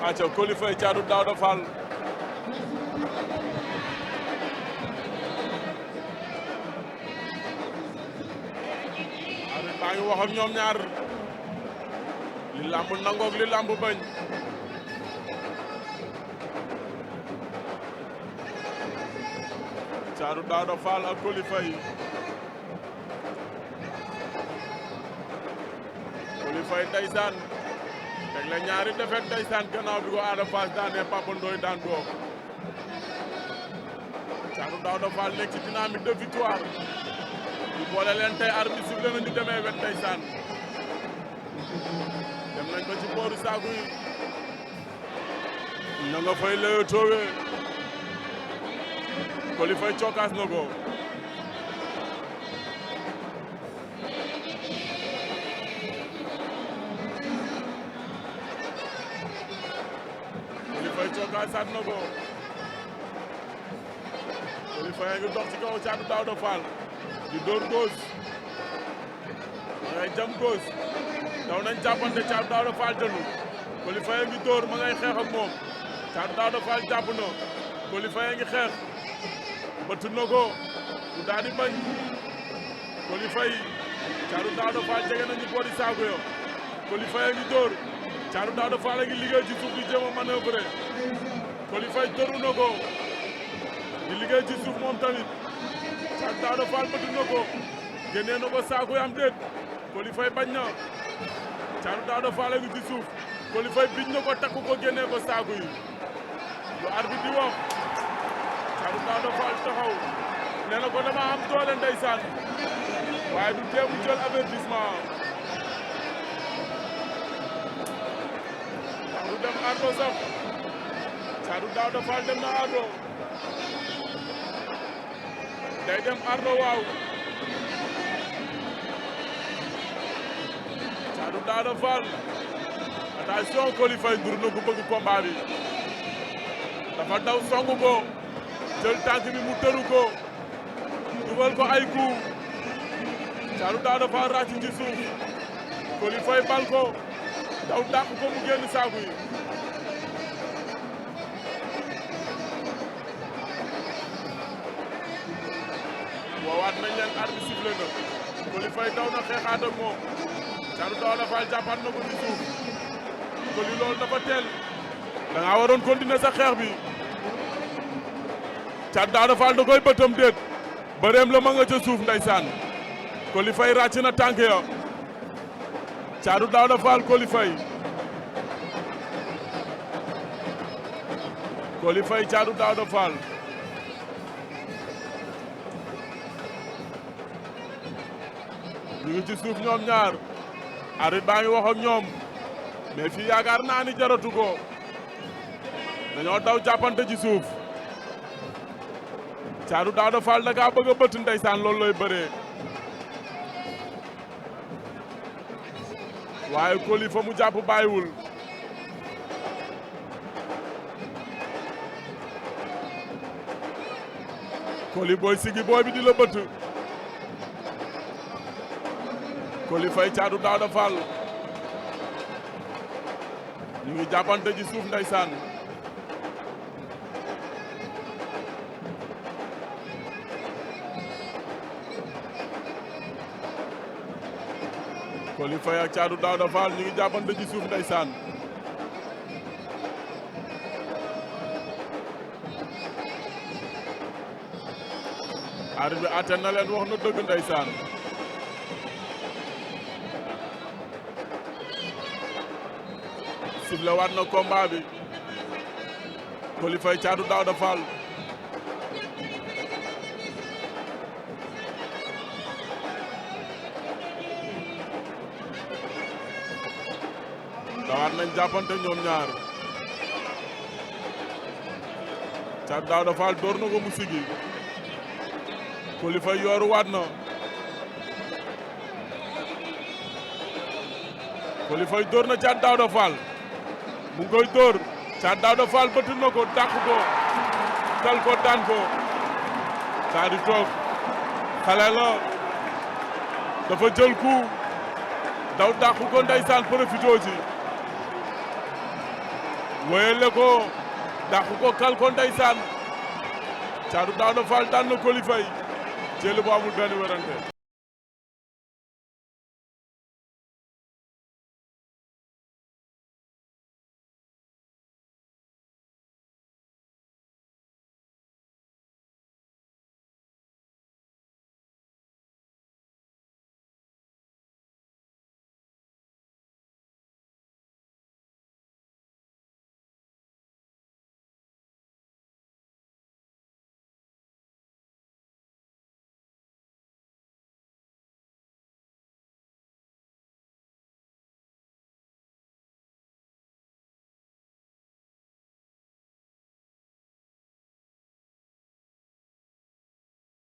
aca Coly Faye Thiatou Daouda Fall arbitre baa ngi wax ak ñoom ñaar li lamb nangook li lamb bañ Thiatou Daouda Fall ak Coly Faye Coly Faye ndeysaan teg la ñaari defet ndeysaan gannaaw bi ko Ada Fass daane Papa Ndoye daan ko Thiatou Daouda Fall nekk ci dynamique de victoire ñu boole leen tey arbitre sifflé na ñu demee wet ndeysaan dem nañ ba ci booru saaku yi ña nga fay lëyo toowe Coly Faye cokkaas na ko Coly Faye cokkaasaat na ko Coly Faye ngi dox ci kaw Thiatou Daouda Fall di dóor gauche ma ngay jam gauche daw nañ jàppante Thiatou Daouda Fall dënu Coly Faye ngi dóor ma ngay xeex ak moom Thiatou Daouda Fall jàpp na Coly Faye ngi xeex bëtt na ko mu daal di bañ Coly Faye Thiatou Daouda Fall jege nañu boori saako yo Coly Faye ngi dóor Thiatou Daouda Fall ngi liggéey ci suuf di jéem a manœuvrer Coly Faye dóoru na ko di liggéey ci suuf moom tamit Thiatou Daouda Fall bëtt na ko génnee na ko saako yi am déet Coly Faye bañ na Thiatou Daouda Fall ngi ci suuf Coly Faye biñ na ko takku ko génnee ko saako yi lu arbitre di wax Thiatou Daouda Fall taxaw nee na ko dama am doole ndeysaan waaye du teewu jël avertissement du dem ardo sax Thiatou Daouda Fall dem na ardo day dem ardo waaw Thiatou Daouda Fall attention Coly Faye dur na ko bëgg combat bi dafa daw songu ko jël tànk bi mu tëru ko dugal ko ay coup Thiatou Daouda Fall ràcc ci suuf Coly Faye bal ko daw dàq ko mu génn saaku yi woowaat nañ leen arbitre sifflé na Coly Faye daw na xeexaat ak moom Thiatou Daouda Fall jàppaat na ko ci suuf Coly loolu dafa teel da ngaa waroon continuer sa xeex bi Thiatou Daouda Fall da koy bëtam déet bëreem la ma nga ca suuf ndeysaan Coly Faye ràcc na tànk ya Thiatou Daouda Fall Coly Faye Coly Faye Thiatou Daouda Fall ñu ngi ci suuf ñoom ñaar arbitre baa ngi wax ak ñoom mais fii yaakaar naa ni jaratu ko dañoo daw jàppante ci suuf Thiatou Daouda Fall da kaa bëgg a bëtt ndeysaan loolu lay bëree waaye Coly fa mu jàpp bàyyiwul Coly booy sigi booy bi di la bëtt Coly Faye Thiatou Daouda Fall ñu ngi jàppante ci suuf ndeysaan Coly Faye ak Thiatou Daouda Fall ñu ngi jàppante ci suuf ndeysaan arbitre bi àtte na leen wax na dëgg ndeysaan sifflé waat na combat bi Coly Faye Thiatou Daouda Fall dawaat nañ jàppante ñoom ñaar Thiatou Daouda Fall door na ko mu sigi Coly Faye yooru waat na Coly Faye door na Thiatou Daouda Fall mu ngi koy door Thiatou Daouda Fall bëtt na ko dàq ko kal ko daan ko daa di toog xale la dafa jël coup daw dàq ko ndeysaan profito ci wéyale ko dàq ko kal ko ndeysaan Thiatou Daouda Fall daan na Coly Faye jël bu amul benn werante